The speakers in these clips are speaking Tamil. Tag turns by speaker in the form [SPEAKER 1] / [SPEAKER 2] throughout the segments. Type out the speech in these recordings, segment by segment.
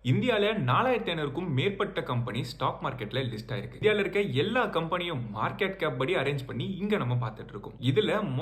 [SPEAKER 1] இந்தியாவில் 4500க்கும் மேற்பட்ட கம்பெனி ஸ்டாக் மார்க்கெட்ல லிஸ்ட் ஆயிருக்கு. இந்தியாவில் இருக்க எல்லா கம்பெனியும் மார்க்கெட் கேப் படி அரேஞ்ச் பண்ணி இங்க நம்ம பார்த்துட்டு இருக்கோம். இதுல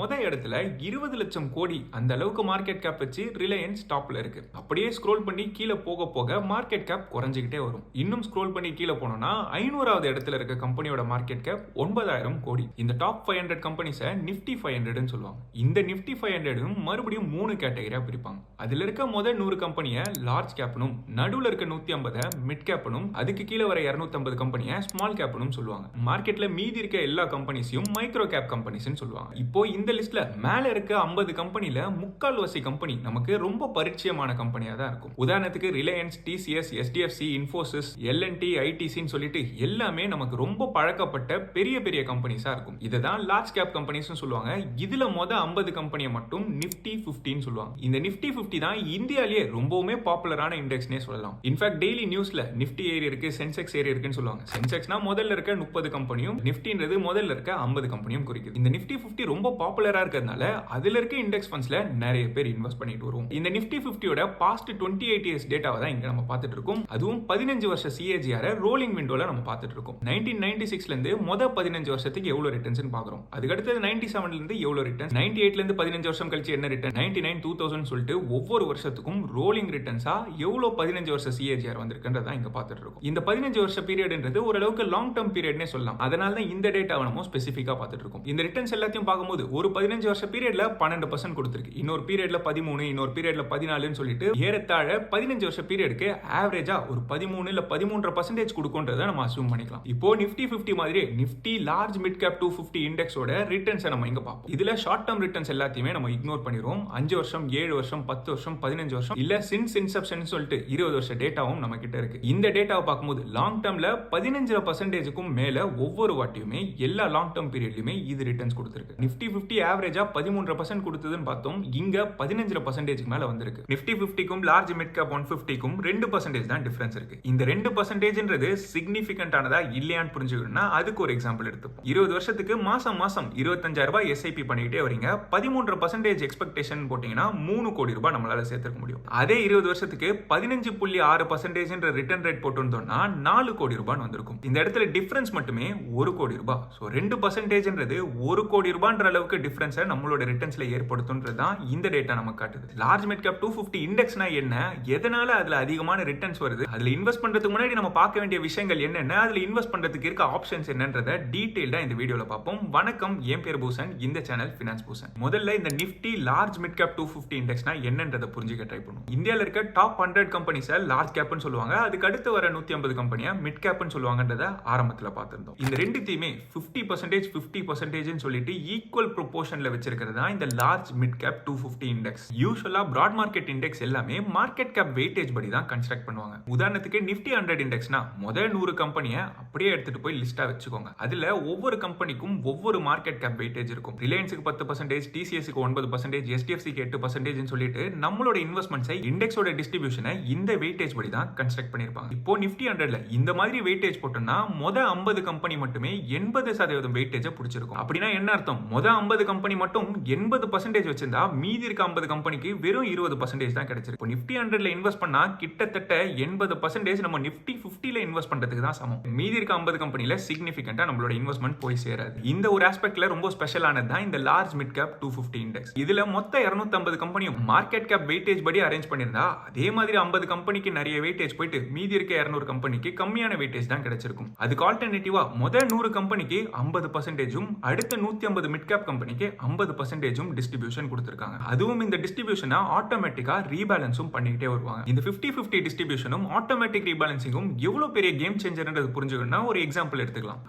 [SPEAKER 1] இடத்துல 20 லட்சம் கோடி அந்த அளவுக்கு மார்க்கெட் கேப் வச்சு ரிலையன்ஸ் டாப்ல இருக்கு. அப்படியே ஸ்க்ரோல் பண்ணி கீழே போக போக மார்க்கெட் கேப் குறைஞ்சிக்கிட்டே வரும். இன்னும் ஸ்க்ரோல் பண்ணி கீழே போனோம்னா 500வது இடத்துல இருக்க கம்பெனியோட மார்க்கெட் கேப் 9000 கோடி. இந்த டாப் 500 கம்பெனிஸை நிஃப்டி 500 சொல்லுவாங்க. இந்த நிஃப்டி 500 மறுபடியும் 3 கேட்டகரியா பிரிப்பாங்க. அதுல இருக்க முதல் 100 கம்பெனியை லார்ஜ் கேப்னும், நடுவுல இருக்க 150 மிட் கேப்னும், அதுக்கு கீழே வர 250 கம்பெனியை ஸ்மால் கேப்னும் சொல்லுவாங்க. மார்க்கெட்ல மீதி இருக்க எல்லா கம்பெனிஸையும் மைக்ரோ கேப் கம்பெனிஸ்னு சொல்லுவாங்க. இப்போ இந்த லிஸ்ட்ல மேல இருக்க 50 கம்பெனில முக்கால்வாசி கம்பெனி நமக்கு ரொம்ப பரிச்சயமான கம்பெனியா தான் இருக்கும். உதாரணத்துக்கு Reliance, TCS, HDFC, Infosys, L and T, ஐடிசின்னு சொல்லிட்டு எல்லாமே நமக்கு ரொம்ப பழக்கப்பட்ட பெரிய பெரிய கம்பெனிஸா இருக்கும். இதுதான் லார்ஜ் கேப் கம்பெனிஸ்னு சொல்லுவாங்க. இதுல 50 கம்பெனியை மட்டும் நிஃப்டி 50 சொல்லுவாங்க. இந்த நிஃப்டி 50 தான் இந்தியாவிலேயே ரொம்பவுமே பாப்புலரான இண்டெக்ஸ்னே சொல்லலாம். இன்ஃபேக்ட் டெய்லி நியூஸ்ல நிஃப்டி ஏறி இருக்கு, சென்செக்ஸ் ஏறி இருக்குன்னு சொல்லுவாங்க. சென்செக்ஸ்னா முதல்ல இருக்க 30 கம்பெனியும், நிஃப்டின்றது முதல்ல இருக்க 50 கம்பெனியும் குறிக்குது. இந்த நிஃப்டி 50 ரொம்ப பாப்புலரா இருக்கிறதுனால அதுல இருக்க இண்டெக்ஸ் ஃபண்ட்ஸ்ல நிறைய பேர் இன்வெஸ்ட் பண்ணிட்டு வருவோம். இந்த நிஃப்டி 50யோட பாஸ்ட் 28 இயர்ஸ் டேட்டாவை தான் இங்க நம்ம பார்த்துட்டு இருக்கோம். அதுவும் 15 வருஷ சிஏஜிஆர் ரோலிங் விண்டோல நம்ம பார்த்துட்டு இருக்கோம். 1996ல இருந்து 15 வருஷத்துக்கு எவ்வளவு ரிட்டர்ன்ஸ் பார்க்கிறோம். அதுக்கு அடுத்தது 97ல இருந்து எவ்வளவு ரிட்டர்ன், 98ல இருந்து 15 வருஷம் கழிச்சு என்ன ரிட்டர்ன், 99, 2000 சொல்லிட்டு ஒவ்வொரு வருஷத்துக்கும் ரோலிங் ரிட்டர்ன்ஸா எவ்வளவு 15 வருஷ சிஏஜிஆர் வந்திருக்குன்றத இங்க பார்த்துட்டு இருக்கோம். இந்த 15 வருஷ பீரியட்ன்றது ஓரளவுக்கு லாங் டர்ம் பீரியட்னே சொல்லலாம். அதனால தான் இந்த டேட்டாவை நம்ம ஸ்பெசிஃபிக்கா பார்த்துட்டு இருக்கோம். இந்த ரிட்டர்ன்ஸ் எல்லாத்தையும் பார்க்கும்போது ஒரு 15 வருஷ பீரியட்ல 12% கொடுத்திருக்கு, இன்னொரு பீரியட்ல 13, இன்னொரு பீரியட்ல 14ன்னு சொல்லிட்டு ஏறத்தாழ 15 வருஷ பீரியடுக்கு ஆவரேஜா ஒரு 13 இல்ல 13% கொடுக்கும்ன்றதை நம்ம அஸ்யூம் பண்ணிக்கலாம். இப்போ நிஃப்டி 50 மாதிரி நிஃப்டி லார்ஜ் மிட் கேப் 250 இண்டெக்ஸோட ரிட்டர்ன்ஸை நம்ம இங்க பார்ப்போம். இதுல ஷார்ட் டர்ம் ரிட்டர்ன்ஸ் எல்லாத்தையுமே நம்ம இக்னோர் பண்ணிடுவோம். 5 வருஷம், 7 வருஷம், 10 வருஷம், 15 வருஷம் இல்ல சின்ஸ் இன்செப்ஷன் சொல்லிட்டு 20 வருஷ டேட்டாவும் நம்ம கிட்ட இருக்கு. இந்த டேட்டாவை பார்க்கும்போது லாங் டர்ம்ல 15%க்கும் மேல ஒவ்வொரு வாட்டியுமே எல்லா லாங் டர்ம் பீரியட்லயுமே இது ரிட்டர்ன்ஸ் கொடுத்திருக்கு. நிஃப்டி 50 ஆவரேஜா 13% கொடுத்ததுன்னு பார்த்தோம். இங்க 15%க்கு மேல வந்திருக்கு. நிஃப்டி 50க்கும் லார்ஜ் மிட் கேப் 150க்கும் 2% தான் டிஃபரன்ஸ் இருக்கு. இந்த 2%ன்றது சிக்னிஃபிகன்டானதா இல்லையான்னு புரிஞ்சுக்கணும்னா அதுக்கு ஒரு எக்ஸாம்பிள் எடுத்துப்போம். 20 வருஷத்துக்கு மாசம் 25,000 ரூபாய் எஸ்ஐபி பண்ணிட்டே வரீங்க. 13% எக்ஸ்பெக்டேஷன் போட்டீங்கன்னா 3 கோடி ரூபாய் நம்மளால சேர்த்துக்க முடியும். அதே 20 வருஷத்துக்கு 15.6% ரிட்டர்ன் ரேட் போட்டுருந்தோம்னா 4 கோடி ரூபாய் வந்திருக்கும். இந்த இடத்துல டிஃபரன்ஸ் மட்டுமே 1 கோடி ரூபாய். சோ 2%ன்றது 1 கோடி ரூபாய்ன்ற அளவுக்கு டிஃபரன்ஸை நம்மளோட ரிட்டர்ன்ஸ்ல ஏற்படுத்தும்ன்றது தான் இந்த டேட்டா நமக்கு காட்டுது. லார்ஜ் மிட் கேப் 250 இண்டெக்ஸ்னா என்ன, எதனால அதுல அதிகமான ரிட்டர்ன்ஸ் வருது, அதுல இன்வெஸ்ட் பண்றதுக்கு முன்னாடி நம்ம பார்க்க வேண்டிய விஷயங்கள் என்னென்ன, அதுல இன்வெஸ்ட் பண்றதுக்கு இருக்க ஆப்ஷன்ஸ் என்னன்றதை டீடைல்டா இந்த வீடியோல பார்ப்போம். வணக்கம், என் பேர் பூசன், இந்த சேனல் ஃபினான்ஸ் பூசன். முதல்ல இந்த நிஃப்டி லார்ஜ் மிட் கேப் 250 இண்டெக்ஸ்னா என்னன்றதை புரிஞ்சுக்க ட்ரை பண்ணுவோம். இந்தியால இருக்க டாப் 100 கம்பெனிஸை லார்ஜ் கேப்னு சொல்லுவாங்க. அதுக்கு அடுத்து வர 150 கம்பெனியா மிட் கேப்னு சொல்லுவாங்கன்றத ஆரம்பத்துல பார்த்திருந்தோம். இந்த ரெண்டுத்தையுமே 50%, 50% சொல்லிட்டு ஈக்குவல் ப்ரொபோர்ஷன்ல வச்சிருக்கிறது தான் இந்த லார்ஜ் மிட் கேப் 250 இண்டெக்ஸ். யூசுவலா பிராட் மார்க்கெட் இண்டெக்ஸ் எல்லாமே மார்க்கெட் கேப் வெயிட்டேஜ் படி தான் கன்ஸ்ட்ரக்ட் பண்ணுவாங்க. உதாரணத்துக்கு நிஃப்டி 100 இண்டெக்ஸ்னா முதல் 100 கம்பெனியை அப்படியே எடுத்துட்டு போய் லிஸ்டா வச்சுக்கோங்க. அதுல ஒவ்வொரு கம்பெனிக்கும் ஒவ்வொரு மார்க்கெட் கேப் வெயிட்டேஜ் இருக்கும். ரிலையன்ஸுக்கு 10%, டிசிஎஸ்க்கு 9%, எஸ்டிஎஃப்சிக்கு 8% சொல்லிட்டு நம்மளோட இன்வெஸ்ட்மெண்ட்ஸை இண்டெக்ஸோட டிஸ்ட்ரிபியூஷனை இந்த வெயிட்டேஜ் படி தான் கன்ஸ்ட்ரக்ட் பண்ணிருப்பாங்க. இப்போ நிஃப்டி 100ல இந்த மாதிரி வெயிட்டேஜ் போட்டோம்னா 50 கம்பெனி மட்டுமே 80% வெயிட்டேஜை பிடிச்சிருக்கும். அப்படின்னா என்ன அர்த்தம், 50 கம்பெனி மட்டும் 80% வச்சிருந்தா மீதி இருக்க 50 கம்பெனிக்கு வெறும் 20% தான் கிடைச்சிருக்கு. நிஃப்டி 100ல இன்வெஸ்ட் பண்ணா கிட்டத்தட்ட 80% நம்ம நிஃப்டி 50ல இன்வெஸ்ட் பண்றதுக்கு தான் சமம். மீதி இருக்க 50 கம்பெனில சிக்னிஃபிகண்டா நம்மளோட இன்வெஸ்ட்மெண்ட் போய் சேராது. இந்த ஒரு ஆஸ்பெக்ட்ல ரொம்ப ஸ்பெஷலானது தான் இந்த லார்ஜ் மிட் கேப் 250 இண்டெக்ஸ். இதுல மொத்த 250 கம்பெனியும் மார்க்கெட் கேப் வெயிட்டேஜ் படி அரேஞ்ச் பண்ணிருந்தா அதே மாதிரி 50 கம்பெனிக்கு நிறைய வெயிட்டேஜ் போயிட்டு மீதி இருக்க 200 கம்பெனிக்கு கம்மியான வெயிட்டேஜ் தான் கிடைச்சிருக்கும். அதுக்கு ஆல்டர்னேட்டிவா முதல் 100 கம்பெனிக்கு 50%, அடுத்த 150 மிட் கேப் கம்பெனிக்கு 50% டிஸ்ட்ரிபியூஷன் கொடுத்திருக்காங்க. அதுவும் இந்த டிஸ்ட்ரிபியூஷனை ஆட்டோமேட்டிக்கா ரீபேலன்ஸும் பண்ணிக்கிட்டே வருவாங்க. இந்த 50-50 டிஸ்ட்ரிபியூஷனும் ஆட்டோமேட்டிக் ரீபேலன்சிங்கும் எவ்வளவு பெரிய கேம் சேஞ்சர்ன்றது புரிஞ்சுக்கணும்னா ஒரு எக்ஸாம்பிள் எடுத்துக்கலாம்.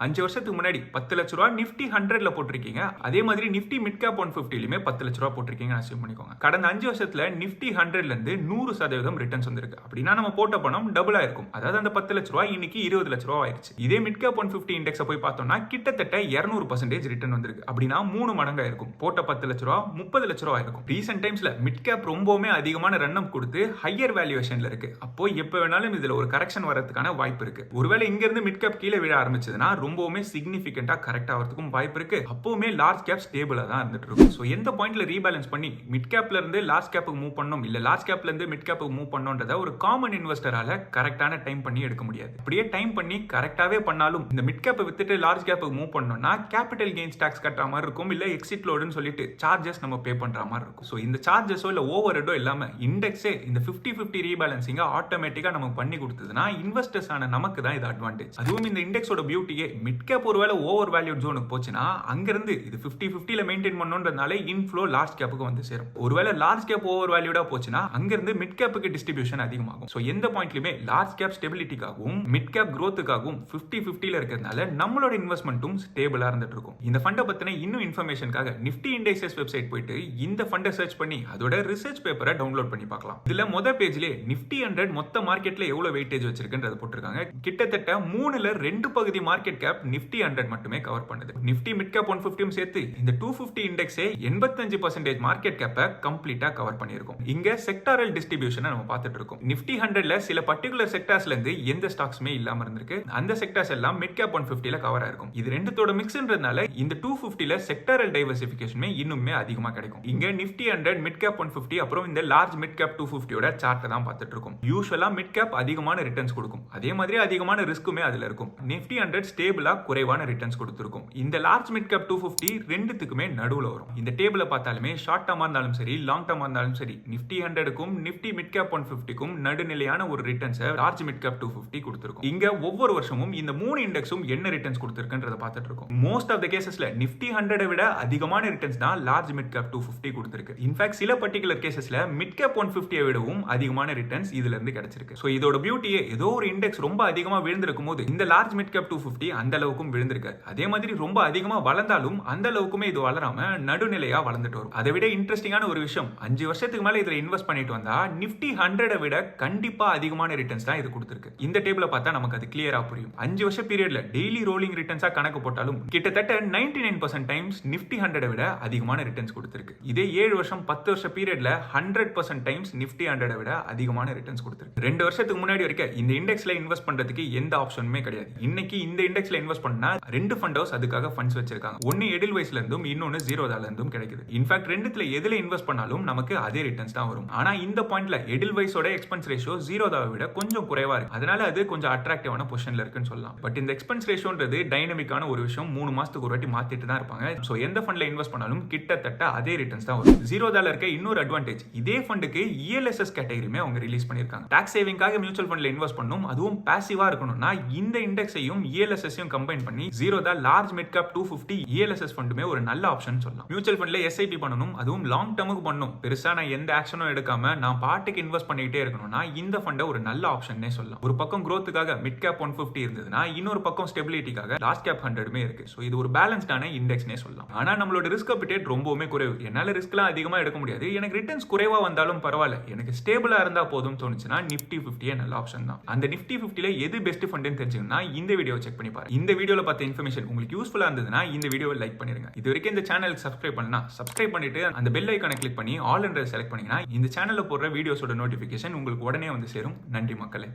[SPEAKER 1] 5 வருஷத்துக்கு முன்னாடி 10 லட்ச ரூபாய் நிஃப்டி 100ல போட்டிருக்கீங்க. அதே மாதிரி நிஃப்டி மிட் கேப் 150லயுமே 10 லட்ச ரூபாய் போட்டிருக்கீங்க அஸ்யூம் பண்ணிக்கோங்க. கடந்த 5 வருஷத்துல நிஃப்டி 100ல இருந்து 100% ரிட்டர்ன்ஸ் வந்திருக்கு. அப்படின்னா நம்ம போட்ட பணம் டபுள் ஆயிருக்கும். அதாவது அந்த 10 லட்ச ரூபாய் இன்னைக்கு 20 லட்ச ரூபாய் ஆயிருச்சு. இதே மிட் கேப் 150 இண்டெக்ஸ் போய் பார்த்தோம்னா கிட்டத்தட்ட 200% ரிட்டர்ன் வந்திருக்கு. அப்படின்னா 3 மடங்கா இருக்கும். போட்ட 10 லட்ச ரூபாய் 30 லட்ச ரூபாய் இருக்கும். ரீசென்ட் டைம்ஸ்ல மிட் கேப் ரொம்பவுமே அதிகமான ரன் அப் கொடுத்து ஹையர் வேல்யூவேஷன்ல இருக்கு. அப்போ எப்ப வேணாலும் இதுல ஒரு கரெக்ஷன் வரதுக்கான வாய்ப்பு இருக்கு. ஒருவேளை இங்க இருந்து மிட் கேப் கீழே விழ ஆரம்பிச்சதுன்னா ரொம்பவுமே சிக்னிஃபிகண்டா கரெக்ட் ஆகிறதுக்கும் வாய்ப்பு இருக்கு. அப்பவுமே லார்ஜ் கேப் ஸ்டேபிளா தான் இருந்துட்டு இருக்கும். சோ எந்த பாயிண்ட்ல ரீபேலன்ஸ் பண்ணி மிட் கேப்ல இருந்து லார்ஜ் கேப்புக்கு மூவ் பண்ணணும், இல்ல லார்ஜ் கேப்ல இருந்து மிட் கேப்புக்கு மூவ் பண்ணணும்ன்றத ஒரு காமன் காமன் இன்வெஸ்டரால கரெக்டான டைம் பண்ணி எடுக்க முடியாது. அப்படியே டைம் பண்ணி கரெக்டாவே பண்ணாலும் இந்த மிட் கேப்பை வித்துட்டு லார்ஜ் கேப்புக்கு மூவ் பண்ணோம்னா கேபிட்டல் கெயின்ஸ் டாக்ஸ் கட்டுற மாதிரி இருக்கும், இல்ல எக்ஸிட் லோடுன்னு சொல்லிட்டு சார்ஜஸ் நம்ம பே பண்ற மாதிரி இருக்கும். ஸோ இந்த சார்ஜஸோ இல்ல ஓவர் ஹெட்டோ இல்லாம இண்டெக்ஸே இந்த 50-50 ரீபேலன்சிங்கா ஆட்டோமேட்டிக்கா நமக்கு பண்ணி கொடுத்ததுன்னா இன்வெஸ்டர்ஸ் ஆன நமக்கு தான் இது அட்வான்டேஜ். அதுவும் இந்த இண்டெக்ஸோட பியூட்டியே மிட் கேப் ஒருவேளை ஓவர் வேல்யூட் ஜோனுக்கு போச்சுன்னா அங்கிருந்து இது 50-50ல மெயின்டைன் பண்ணணும்ன்றதுனால இன்ஃப்ளோ லார்ஜ் கேப்புக்கு வந்து சேரும். ஒருவேளை லார்ஜ் கேப் ஓவர் வேல்யூடா போச்சுன்னா அங்கிருந்து மிட் கேப்புக்கு டிஸ்ட்ரிபியூஷன் அதிகமாகும். ஸோ எந்த பாயிண்ட்லயுமே லார்ஜ் கேப் ஸ்டெபிலிட்டிக்காகவும் மிட் கேப் growthக்காகவும் 50-50ல இருக்கிறதுனால நம்மளோட இன்வெஸ்ட்மெண்ட்டும் ஸ்டேபிளா இருந்துட்டு இருக்கும். இந்த ஃபண்டை பத்தின இன்னும் இன்ஃபர்மேஷனுக்காக நிஃப்டி இண்டெக்ஸஸ் வெப்சைட் போயிட்டு இந்த ஃபண்டை சர்ச் பண்ணி அதோட ரிசர்ச் பேப்பரை டவுன்லோட் பண்ணி பார்க்கலாம். இதுல முதல் பேஜ்லயே நிஃப்டி 100 மொத்த மார்க்கெட்ல எவ்வளவு வெயிட்டேஜ் வச்சிருக்குன்றது போட்டிருக்காங்க. கிட்டத்தட்ட 3ல 2 பகுதி மார்க்கெட் கேப் நிஃப்டி 100 மட்டுமே கவர் பண்ணுது. நிஃப்டி மிட் கேப் 150 சேர்த்து இந்த 250 இண்டெக்ஸே 85% மார்க்கெட் கேப்பை கம்ப்ளீட்டா கவர் பண்ணியிருக்கும். இங்க செக்டாரல் டிஸ்ட்ரிபியூஷனை நம்ம பார்த்துட்டு இருக்கோம். நிஃப்டி 100ல சில பர்டிகுலர் செக்டார்ஸ்ல இருந்து எந்த ஸ்டாக்ஸுமே இல்லாம இருந்திருக்கு. அந்த செக்டார்ஸ் எல்லாம் மிட் கேப் 150ல கவர் ஆயிருக்கும். இது ரெண்டுத்தோட மிக்ஸ்ன்றதுனால இந்த 250ல செக்டாரல் டைவர்சிஃபிகேஷன் இன்னுமே அதிகமா கிடைக்கும். இங்க நிஃப்டி 100 மிட் கேப் 150 அப்புறம் இந்த லார்ஜ் மிட் கேப் 250யோட சார்ட்டை தான் பார்த்துட்டு இருக்கோம். யூசுவலா மிட் கேப் அதிகமான ரிட்டர்ன்ஸ் கொடுக்கும், அதே மாதிரி அதிகமான ரிஸ்க்குமே அதுல இருக்கும். நிஃப்டி 100 ஸ்டேபிளா குறைவான ரிட்டர்ன்ஸ் கொடுத்திருக்கும். இந்த லார்ஜ் மிட் கேப் 250 ரெண்டுத்துக்குமே நடுவுல வரும். இந்த டேபிள பார்த்தாலுமே ஷார்ட் டர்மா இருந்தாலும் சரி லாங் டர்மா இருந்தாலும் சரி நிஃப்டி 100க்கும் நிஃப்டி மிட் கேப் 150க்கும் நடுநிலையான ஒரு ரிட்டர்ன்ஸ் லார்ஜ் மிட் கேப் 250 கொடுத்திருக்கும். இங்க ஒவ்வொரு வருஷமும் இந்த மூணு இண்டெக்ஸும் என்ன ரிட்டர்ன்ஸ் கொடுத்திருக்குன்றத பார்த்துட்டு இருக்கோம். மோஸ்ட் ஆஃப் த கேசஸ்ல நிஃப்டி 100 விட அதிகமான ரிட்டர்ன்ஸ் தான் லார்ஜ் மிட் கேப் 250 கொடுத்திருக்கு. இன்ஃபேக்ட் சில பர்டிகுலர் கேசஸ்ல மிட் கேப் 150 விடவும் அதிகமான ரிட்டர்ன்ஸ் இதுல இருந்து கிடைச்சிருக்கு. சோ இதோட பியூட்டியே ஏதோ ஒரு இண்டெக்ஸ் ரொம்ப அதிகமா விழுந்திருக்கும் போது இந்த லார்ஜ் மிட் கேப் 250 அந்த அளவுக்கும் விழுந்திருக்காது. அதே மாதிரி ரொம்ப அதிகமா வளர்ந்தாலும் அந்த அளவுக்குமே இது வளராம நடுநிலையா வளர்ந்துட்டு வரும். அதை விட இன்ட்ரெஸ்டிங்கான ஒரு விஷயம் 5 வருஷத்துக்கு மேல இதுல இன்வெஸ்ட் பண்ணிட்டு வந்தா நிஃப்டி 100 விட கண்டிப்பா அதிகமான ரிட்டர்ன்ஸ் தான் இது கொடுத்திருக்கு. இந்த டேபிள பார்த்தா நமக்கு அது கிளியரா புரியும். 5 வருஷ பீரியட்ல டெய்லி ரோலிங் ரிட்டர்ன்ஸா கணக்கு போட்டாலும் கிட்டத்தட்ட 99% டைம்ஸ் நிஃப்டி 100 விட அதிகமான ரிட்டர்ன்ஸ் கொடுத்திருக்கு. இதே 7 வருஷம் 10 வருஷ பீரியட்ல 100% டைம்ஸ் நிஃப்டி 100 விட அதிகமான ரிட்டர்ன்ஸ் கொடுத்திருக்கு. 2 வருஷத்துக்கு முன்னாடி வரைக்கும் இந்த இண்டெக்ஸ்ல இன்வெஸ்ட் பண்றதுக்கு எந்த ஆப்ஷனுமே கிடையாது. இன்னைக்கு இந்த இண்டெக்ஸ்ல இன்வெஸ்ட் பண்ணா 2 ஃபண்ட் ஹவுஸ் அதுக்காக ஃபண்ட்ஸ் வச்சிருக்காங்க. ஒன்னு எடில்வைஸ்ல இருந்தும் இன்னொன்னு ஜீரோதால இருந்தும் கிடைக்குது. இன்ஃபேக்ட் ரெண்டுத்துல எதுல இன்வெஸ்ட் பண்ணாலும் நமக்கு அதே ரிட்டர்ன்ஸ் தான் வரும். ஆனா இந்த பாயிண்ட்ல எடில்வைஸோட எக்ஸ்பென்ஸ் ரேஷியோ ஜீரோதாவை விட கொஞ்சம் குறைவா இருக்கு. அதனால அது கொஞ்சம் அட்ராக்டிவான பொசிஷன்ல இருக்குன்னு சொல்லலாம். பட் இந்த எக்ஸ்பென்ஸ் ரேஷியோன்றது டைனமிக்கான ஒரு விஷயம். 3 மாசத்துக்கு ஒரு வாட்டி மாத்திட்டு தான் இருப்பாங்க. சோ எந்த ஃபண்ட்ல இன்வெஸ்ட் பண்ணாலும் கிட்டத்தட்ட அதே ரிட்டர்ன்ஸ் தான் வரும். ஜீரோதால இருக்க இன்னொரு அட்வான்டேஜ் இதே ஃபண்டுக்கு இஎல்எஸ்எஸ் கேட்டகரியுமே அவங்க ரிலீஸ் பண்ணிருக்காங்க. டாக்ஸ் சேவிங்காக மியூச்சுவல் ஃபண்ட்ல இன்வெஸ்ட் பண்ணணும், அதுவும் பாசிவா இருக்கணும்னா இந்த இண்டெக்ஸையும் இஎல்எஸ்எஸ் கம்பைன் பண்ணி Zerodha large mid cap 250 ELSS ஃபண்டுமே ஒரு நல்ல ஆப்ஷன் சொல்லலாம். மியூச்சுவல் ஃபண்ட்ல எஸ்ஐபி பண்ணணும், அதுவும் லாங் டர்முக்கு பண்ணணும். பெருசா நான் எந்த ஆக்ஷனும் எடுக்காம நான் பாட்டுக்கு இன்வெஸ்ட் பண்ணிட்டே இருக்கணும்னா இந்த ஃபண்டை ஒரு நல்ல ஆப்ஷன்னே சொல்லலாம். ஒரு பக்கம் growthக்காக மிட் கேப் 150 இருந்ததுன்னா இன்னொரு பக்கம் ஸ்டெபிலிட்டிக்காக லார்ஜ் கேப் 100மே இருக்கு. சோ இது ஒரு பேலன்ஸ்டான இண்டெக்ஸ்னே சொல்லலாம். ஆனா நம்மளோட ரிஸ்க் அப்பிடேட் ரொம்பவே குறைவு. என்னால ரிஸ்க்லாம் அதிகமா எடுக்க முடியாது. எனக்கு ரிட்டர்ன்ஸ் குறைவா வந்தாலும் பரவாயில்ல, எனக்கு ஸ்டேபிளா இருந்தா போதும் தோணுச்சுன்னா நிஃப்டி 50 நல்ல ஆப்ஷன் தான். அந்த நிஃப்டி 50ல எது பெஸ்ட் ஃபண்ட்னு தெரிஞ்சுக்கணும்னா இந்த வீடியோ செக் பண்ணி பாருங்க. இந்த வீடியோல பார்த்த இன்ஃபர்மேஷன் உங்களுக்கு யூஸ்ஃபுல்லா இருந்ததுன்னா இந்த வீடியோவை லைக் பண்ணிருங்க. இது வரைக்கும் இந்த சேனலுக்கு சப்ஸ்கிரைப் பண்ணா சப்ஸ்கிரைப் பண்ணிட்டு அந்த பெல் ஐகானை கிளிக் பண்ணி ஆல் என்ற செலக்ட் பண்ணீங்கன்னா இந்த சேனல்ல போடுற வீடியோஸோட நோட்டிபிகேஷன் உங்களுக்கு உடனே வந்து சேரும். நன்றி மக்களே.